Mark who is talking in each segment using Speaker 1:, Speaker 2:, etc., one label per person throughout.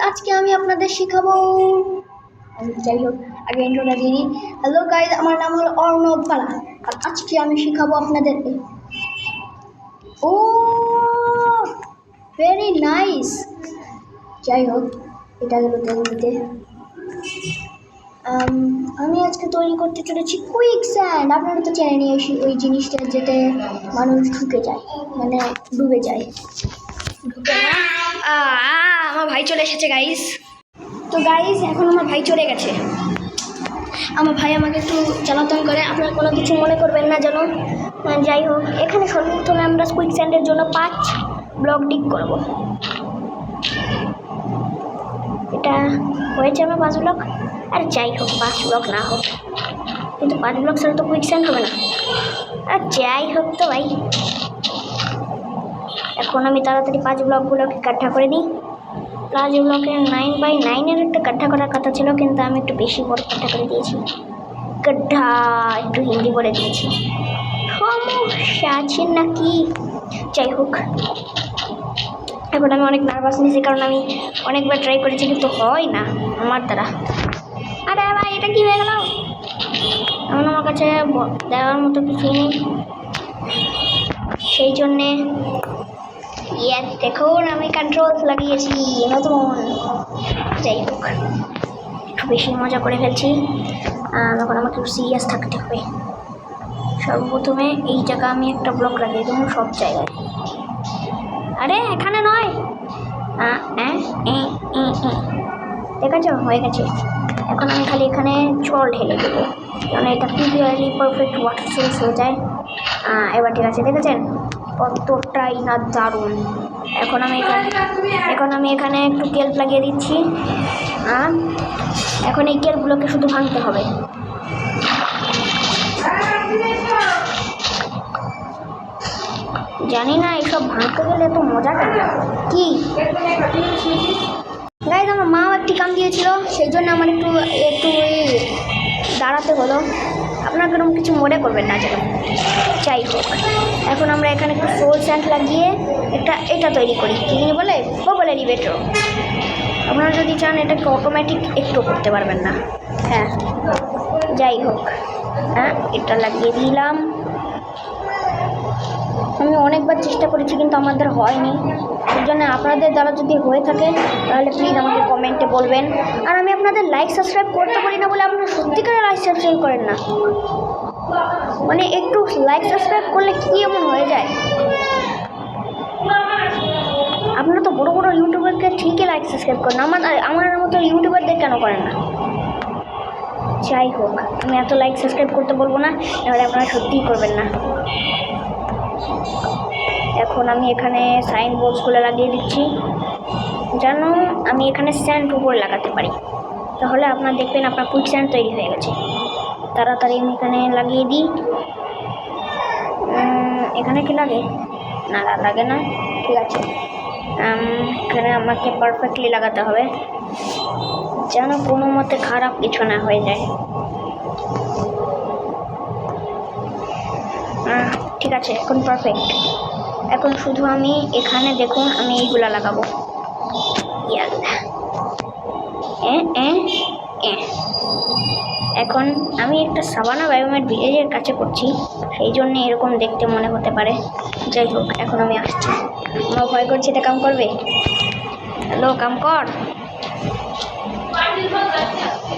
Speaker 1: আজকে আমি আপনাদের শেখাবো। যাই হোক, আগে ইন্ট্রোটা দিয়ে দিই। হ্যালো গাইজ, আমার নাম হলো অর্ণব পালা, আর আজকে আমি শেখাবো আপনাদেরকে। ও ভেরি নাইস। যাই হোক, এটা গেল তেল দিতে। আমি আজকে তৈরি করতে চলেছি কুইক স্যান্ড। আপনারা তো চেনেনই ওই জিনিসটা যেতে মানুষ ঢুকে যায়, মানে ডুবে যায়। আমার ভাই চলে এসেছে গাইস। তো গাইস, এখন আমার ভাই চলে গেছে। আমার ভাই আমাকে একটু জ্বালাতন করে, আপনারা কোনো কিছু মনে করবেন না যেন। যাই হোক, এখানে সর্বপ্রথমে আমরা কুইক স্যান্ডের জন্য 5 ব্লক ডিগ করব। এটা হয়েছে আমার 5 ব্লক। আর যাই হোক, 5 ব্লক না হোক, কিন্তু 5 ব্লক ছাড়া তো কুইক স্যান্ড হবে না। আর যাই হোক তো ভাই, এখন আমি তাড়াতাড়ি 5 ব্লকগুলোকে কাঠা করে দিই। 5 ব্লকের 9x9 একটা কাঠা করার কথা ছিল, কিন্তু আমি একটু বেশি বড় কাঠা করে দিয়েছি। গड्ढा একটু হিন্দি বলে দিয়েছি, সমস্যা আছে নাকি? যাই হোক, এখন আমি অনেক নার্ভাস নিয়েছি, কারণ আমি অনেকবার ট্রাই করেছি কিন্তু হয় না আমার দ্বারা। আরে ভাই, এটা কি হয়ে গেল? এখন আমার কাছে দেওয়ার মতো কিছু নেই, সেই জন্যে দেখুন আমি কন্ট্রোলস লাগিয়েছি নতুন। যাই হোক, একটু বেশি মজা করে ফেলছি। এখন আমাকে একটু সিরিয়াস থাকতে হবে। সর্বপ্রথমে এই জায়গা আমি একটা ব্লক লাগিয়ে দেবো সব জায়গায়। আরে এখানে নয়, দেখাচ্ছ হয়ে গেছে। এখন আমি খালি এখানে জল ঢেলে দেবো, কারণ এটা ক্লিয়ারলি পারফেক্ট ওয়াটার সোর্স হয়ে যায়। এবার ঠিক আছে, দেখেছেন কতটাই না দারুণ। এখন আমি এখানে একটু কেল্প লাগিয়ে দিচ্ছি। এখন এই কেল্পগুলোকে শুধু ভাঙতে হবে। জানি না এইসব ভাঙতে গেলে তো মজা কেন কি গাইজ, আমার মাও একটি কাম দিয়েছিল, সেই জন্য আমার একটু দাঁড়াতে হলো। আপনারা এরকম কিছু মনে করবেন না যেন। যাই হোক, এখন আমরা এখানে একটু সোল স্যান্ড লাগিয়ে এটা তৈরি করি। কী জিনিস বলে? Bubble elevator. আপনারা যদি চান এটাকে অটোমেটিক একটু করতে পারবেন না। হ্যাঁ, যাই হোক, এটা লাগিয়ে দিলাম। আমি অনেকবার চেষ্টা করেছি কিন্তু আমার দ্বারা হয়নি, সেই জন্য আপনাদের দ্বারা যদি হয়ে থাকে তাহলে প্লিজ আমাকে কমেন্টে বলবেন। আর আমি আপনাদের লাইক সাবস্ক্রাইব করতে পারি না বলে আপনারা সত্যিকারের লাইক সাবস্ক্রাইব করেন না। মানে একটু লাইক সাবস্ক্রাইব করলে কী এমন হয়ে যায়? আপনারা তো বড় বড় ইউটিউবারকে ঠিকই লাইক সাবস্ক্রাইব করেন, আমার মতো ইউটিউবারদের কেন করেন না? যাই হোক, আমি এত লাইক সাবস্ক্রাইব করতে বলবো না, এবারে আপনারা সত্যিই করবেন না। এখন আমি এখানে সাইন বোর্ডসগুলো লাগিয়ে দিচ্ছি, যেন আমি এখানে স্যান্ড উপরে লাগাতে পারি। তাহলে আপনারা দেখবেন আপনার কুইক স্যান্ড তৈরি হয়ে গেছে। তাড়াতাড়ি আমি এখানে লাগিয়ে দিই। এখানে কি লাগে? না, লাগে না। ঠিক আছে, এখানে আমাকে পারফেক্টলি লাগাতে হবে, যেন কোনো মতে খারাপ কিছু না হয়ে যায়। ঠিক আছে, এখন পারফেক্ট। এখন শুধু আমি এখানে দেখুন, আমি এইগুলা লাগাবো। এখন আমি একটা সাভানা বায়োমেট ভিলেজের কাছে করছি, সেই জন্য এরকম দেখতে মনে হতে পারে। যাই হোক, এখন আমি আসছি। আমার ভয় করছে, এটা কাম করবে? হ্যালো, কাম কর।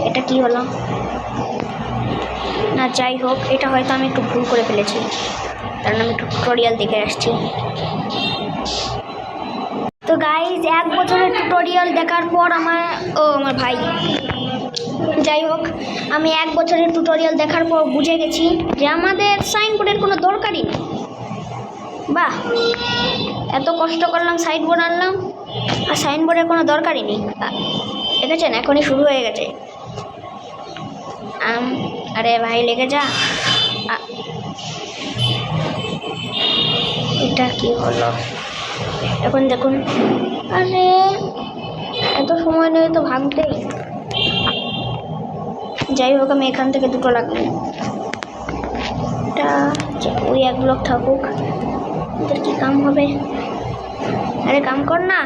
Speaker 1: এটা কি হলো না? যাই হোক, এটা হয়তো আমি একটু ভুল করে ফেলেছি, কারণ আমি টিউটোরিয়াল দেখে আসছি। তো গাইজ, 1 বছরের টিউটোরিয়াল দেখার পর আমার ভাই, যাই হোক, আমি 1 বছরের টিউটোরিয়াল দেখার পর বুঝে গেছি যে আমাদের সাইনবোর্ডের কোনো দরকারই নেই। বাহ, এত কষ্ট করলাম, সাইনবোর্ড আনলাম, আর সাইনবোর্ডের কোনো দরকারই নেই। দেখেছেন, এখনই শুরু হয়ে গেছে। আরে ভাই, লেগে যা। এটা কি হলো? এখন দেখুন, আরে এত সময় নেই তো ভাঙতেই। যাই হোক, আমি এখান থেকে 2টো লাগবে। এটা ওই 1 ব্লক থাকুক, এদের কি কাম হবে? আরে কাম কর না।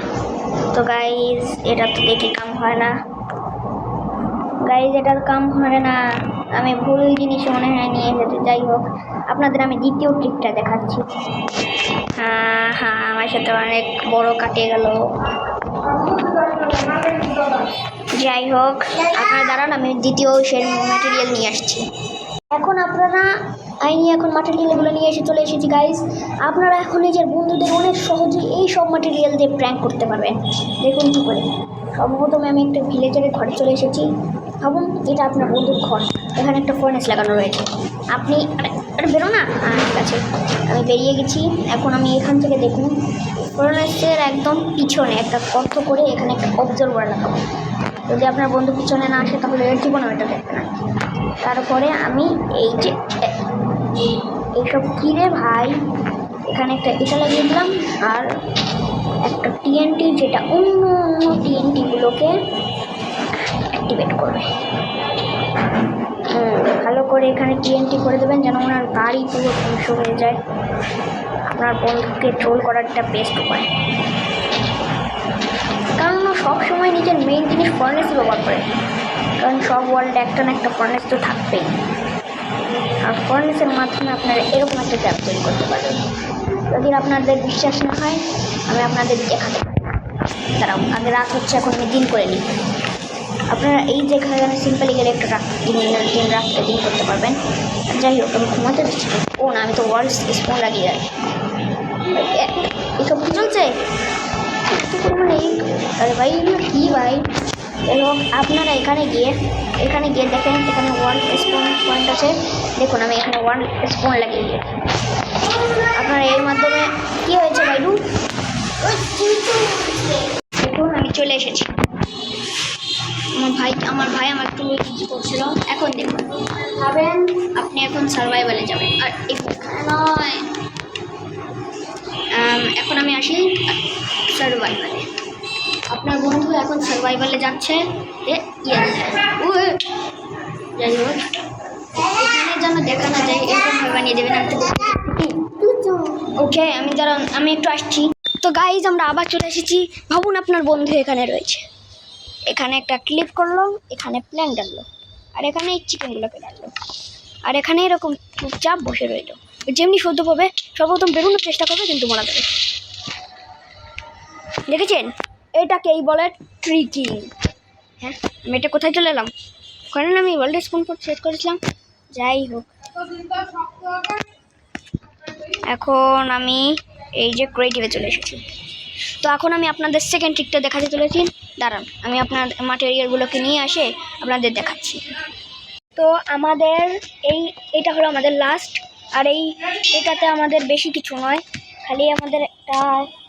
Speaker 1: তো গাইজ এটা তো দেখে কাম হয় না, গাইজ এটার কাম হয় না, আমি ভুল জিনিস মনে হয় নিয়ে এসেছি। যাই হোক, আপনাদের আমি দ্বিতীয় ট্রিকটা দেখাচ্ছি। হ্যাঁ হ্যাঁ, আমার সাথে অনেক বড় কাটিয়ে গেল। যাই হোক, আপনারা দাঁড়ান, আমি দ্বিতীয় সেই ম্যাটেরিয়াল নিয়ে আসছি। এখন আপনারা এখন ম্যাটেরিয়ালগুলো নিয়ে চলে এসেছি গাইজ। আপনারা এখন নিজের বন্ধুদের অনেক সহজেই এই সব ম্যাটেরিয়াল দিয়ে প্র্যাঙ্ক করতে পারবেন। দেখুন কী করে। সর্বপ্রথমে আমি একটা ভিলেজারের ঘরে চলে এসেছি। ভাবুন এটা আপনার বন্ধুর ঘর, এখানে একটা ফোনেস লাগানো রয়েছে। আপনি আরে বেরো না, ঠিক আছে আমি বেরিয়ে গেছি। এখন আমি এখান থেকে দেখুন ফোনেসের একদম পিছনে একটা গর্ত করে এখানে একটা অবজারভার লাগাবো। যদি আপনার বন্ধু পিছনে না আসে তাহলে এর জীবনে ওইটা দেখবে না। তারপরে আমি এই যে এইসব কিরে ভাই, এখানে একটা এটা লাগিয়ে দিলাম আর একটা টিএনটি, যেটা অন্য অন্য টিএনটিগুলোকে অ্যাক্টিভেট করবে। ভালো করে এখানে টিএনটি করে দেবেন যেন ওনার গাড়ি পুরো ধ্বংস হয়ে যায়। আপনার বন্ধুকে ট্রোল করার একটা বেস্ট উপায়, কারণ সবসময় নিজের মেইন জিনিস ফার্নেসই ব্যবহার করে, কারণ সব ওয়ার্ল্ডে একটা না একটা ফার্নেস তো থাকবেই। আর ফার্নেসের মাধ্যমে আপনারা এরকম একটা ট্র্যাপ তৈরি করতে পারবেন। যদি আপনাদের বিশ্বাস না হয় আমি আপনাদের দেখাতে পারি। দাঁড়াও, আগে রাত হচ্ছে, এখন আমি দিন করে নিই। আপনারা এই যেখানে সিম্পলি গেলে একটা দিন রাত্রে দিন করতে পারবেন। যাই হোক, আমি ঘুমাতে দিচ্ছি। ও না, আমি তো ওয়ার্ল্ড স্পোন লাগিয়ে যাই। এসব কী চলছে মানে? আরে ভাই কী ভাই? এবং আপনারা এখানে গিয়ে দেখেন এখানে ওয়ার্ল্ড স্পোন পয়েন্ট আছে। দেখুন আমি এখানে ওয়ার্ল্ড স্পোন লাগিয়ে দিয়েছি। আপনারা এর মাধ্যমে কী হয়েছে ভাইডু, দেখুন আমি চলে এসেছি। আমার ভাই আমার একটু কিছু করছিল। এখন দেখুন, ভাবেন আপনি এখন সার্ভাইভালে যাবেন, আর এখানে নয়। এখন আমি আসি সার্ভাইভালে। আপনার বন্ধু এখন সার্ভাইভালে যাচ্ছে। যাই হোক, এখানে যেন দেখা না যায় এরকমভাবে বানিয়ে দেবেন। ওকে, আমি একটু আসছি। তো গাইজ আমরা আবার চলে এসেছি। ভাবুন আপনার বন্ধু এখানে রয়েছে, এখানে একটা ক্লিপ করলো, এখানে প্ল্যান ডাললো, আর এখানে এই চিকেনগুলোকে ডাললো, আর এখানে এরকম চুপচাপ বসে রইলো। যেমনি সদ্য পাবে সর্বপ্রথম বেরোনোর চেষ্টা করবে, কিন্তু মারা যাবে। দেখেছেন, এটাকেই বলে ট্রিকিং। হ্যাঁ, আমি এটা কোথায় চলে এলাম? কারণ আমি ওয়ার্ল্ড স্পোন সেট করেছিলাম। যাই হোক, এখন আমি এই যে ক্রিয়েটিভে চলে এসেছি। তো এখন আমি আপনাদের সেকেন্ড ট্রিকটা দেখাতে চলেছি। দাঁড়ান, আমি আপনার ম্যাটেরিয়ালগুলোকে নিয়ে আসে আপনাদের দেখাচ্ছি। তো আমাদের এটা হলো আমাদের লাস্ট, আর এটাতে আমাদের বেশি কিছু নয়, খালি আমাদের একটা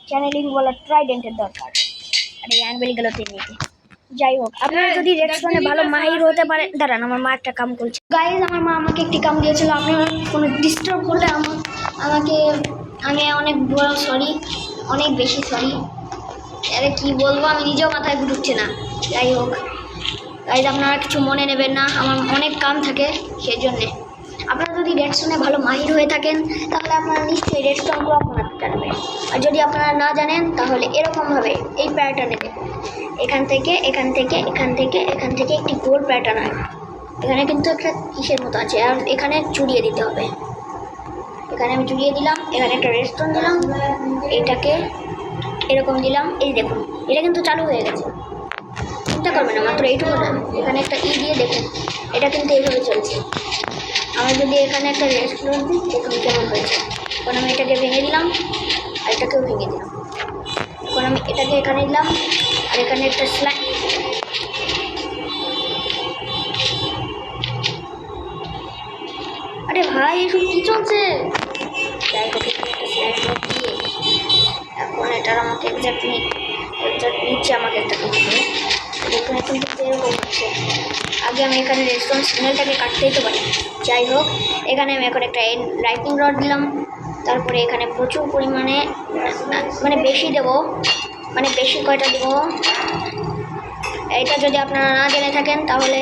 Speaker 1: চ্যানেলিং বলা ট্রাইডেন্টের দরকার, আর এই অ্যানবেলগুলোতে নিয়ে। যাই হোক, আপনারা যদি রেস্টুরেন্টে ভালো মাহির হতে পারে। দাঁড়ান, আমার মা একটা কাম করছে। গাইজ, আমার মা আমাকে একটি কাম দিয়েছিল। আপনারা কোনো ডিস্টার্ব করলে আমি অনেক বড় সরি, অনেক বেশি সরি। আরে কী বলবো, আমি নিজেও মাথায় ঢুকছে না। যাই হোক গাইজ, আপনারা কিছু মনে নেবেন না, আমার অনেক কাম থাকে সেই জন্যে। আপনারা যদি রেস্টুরেন্টে ভালো মাহির হয়ে থাকেন তাহলে আপনারা নিশ্চয়ই রেস্টুরেন্টগুলো বানাতে জানবেন। আর যদি আপনারা না জানেন তাহলে এরকমভাবে এই প্যাটার্নে দেখুন, এখান থেকে একটি গোল প্যাটার্ন হয়। এখানে কিন্তু একটা কিসের মতো আছে, আর এখানে চুড়িয়ে দিতে হবে। এখানে আমি চুড়িয়ে দিলাম, এখানে একটা রেস্টুরেন্ট দিলাম, এইটাকে এরকম দিলাম। এই দেখুন, এটা কিন্তু চালু হয়ে গেছে। চিন্তা করবেন না, মাত্র এইটুকু না। এখানে একটা দিয়ে দেখুন, এটা কিন্তু এইভাবে চলছে। আমি যদি এখানে একটা রেস্টুরেন্ট দিই, দেখুন কেমন হয়েছে। এখন আমি এটাকে ভেঙে দিলাম, আর এটাকেও ভেঙে দিলাম। এখন আমি এটাকে এখানে দিলাম, আর এখানে একটা স্লাইড। আরে ভাই, এসব কী চলছে? যাই হোক, এখানে একটা স্লাইড দিয়ে এখন এটার আমাকে এক্সাক্ট নিচে আমাকে একটা করতে হবে। দেখুন এখন কিন্তু এরকম হচ্ছে। আগে আমি এখানে রেস্টুরেন্ট সিগন্যালটাকে কাটতেই তো পারি। যাই হোক, এখানে আমি এখন একটা লাইটিং রড দিলাম। তারপরে এখানে প্রচুর পরিমাণে বেশি দেবো, বেশি কয়টা দেবো। এটা যদি আপনারা না জেনে থাকেন তাহলে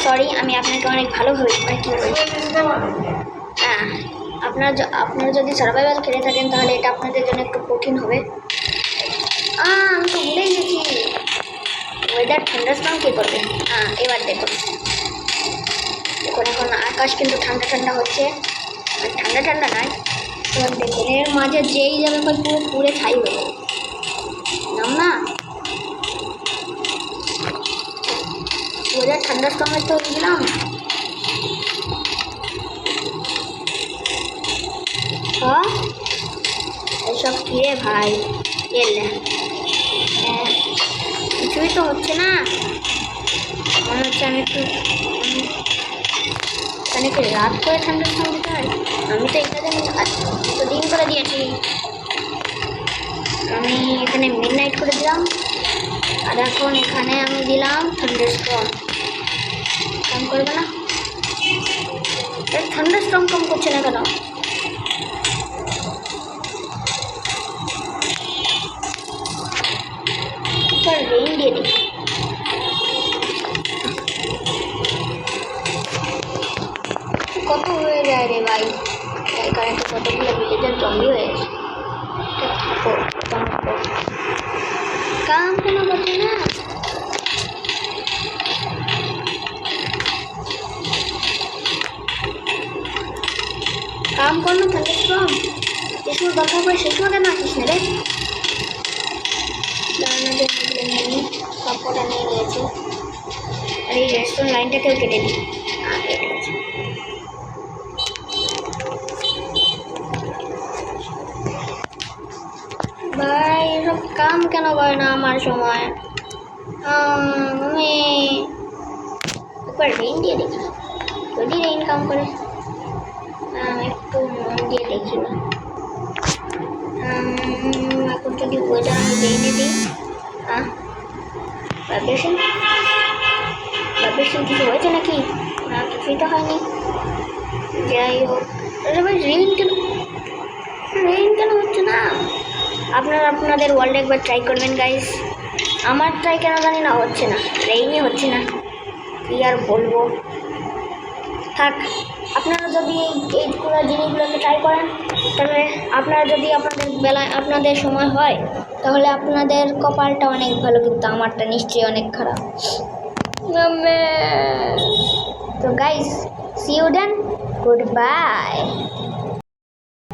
Speaker 1: সরি, আমি আপনাকে অনেক ভালোভাবে কী বলছি। হ্যাঁ, আপনারা যদি সার্ভাইভাল খেলে থাকেন তাহলে এটা আপনাদের জন্য একটু কঠিন হবে। আমি তো ভুলেই গেছি ওয়েদার থান্ডারস্টর্ম কী করবে। এবার দেখুন এখন আকাশ কিন্তু ঠান্ডা ঠান্ডা হচ্ছে, আর ঠান্ডা ঠান্ডা নয়। এবার দেখুন এর মাঝে যেই যাবে পুরো পুড়ে ছাই হয়ে যাবে। নাম না ওয়েদার থান্ডারস্টর্মের তো দিলাম। হ্যাঁ এসব কী রে ভাই, এলে কিছুই তো হচ্ছে না। মনে হচ্ছে আমি একটু এখানে কি রাত করে ঠান্ডার সময় দিতে হয়? আমি তো এখানে তো দিন করে দিয়েছি। আমি এখানে মিড নাইট করে দিলাম, আর এখন এখানে আমি দিলাম থান্ডারস্টর্ম। কম করবে না? থান্ডারস্টর্ম কম করছে না কেন? রেইন দিয়ে দিই। কত হয়ে যায় রে ভাই, এখানে তো কতগুলো ভিলেজের জম্বি হয়ে গেছে। কাম কেন করছে না? কাম করলো থান্ডারস্টর্ম। শেষমা দরকার পড়ে শেষমা কেন আসিস না রে? সবকটা নিয়ে নিয়েছি, আর এই রেস্টুরেন্ট লাইনটাকেও কেটে দিই। কেটে গেছে। ভাই এসব কাম কেন করে না আমার সময়? আমি একবার রেইন দিয়ে দেখি, যদি রেইন কাম করে। একটু মন দিয়ে দেখি না। এখন যদি ওয়েদার আমি রেইনে দিই। ভাইব্রেশন কিছু হয়েছে নাকি? না কিছুই তো হয়নি। যাই হোক, ভাই রেইন কেন হচ্ছে না? আপনারা আপনাদের ওয়ার্ল্ডে একবার ট্রাই করবেন গাইস। আমার ট্রাই কেন জানি না হচ্ছে না, রেইনই হচ্ছে না। কী আর বলবো, থাক। আপনারা যদি এইগুলো জিনিসগুলোকে ট্রাই করেন, তাহলে আপনারা যদি আপনাদের বেলায় আপনাদের সময় হয়, তাহলে আপনাদের কপালটা অনেক ভালো, কিন্তু আমারটা নিশ্চয়ই অনেক খারাপ। তো guys, see you then, good bye.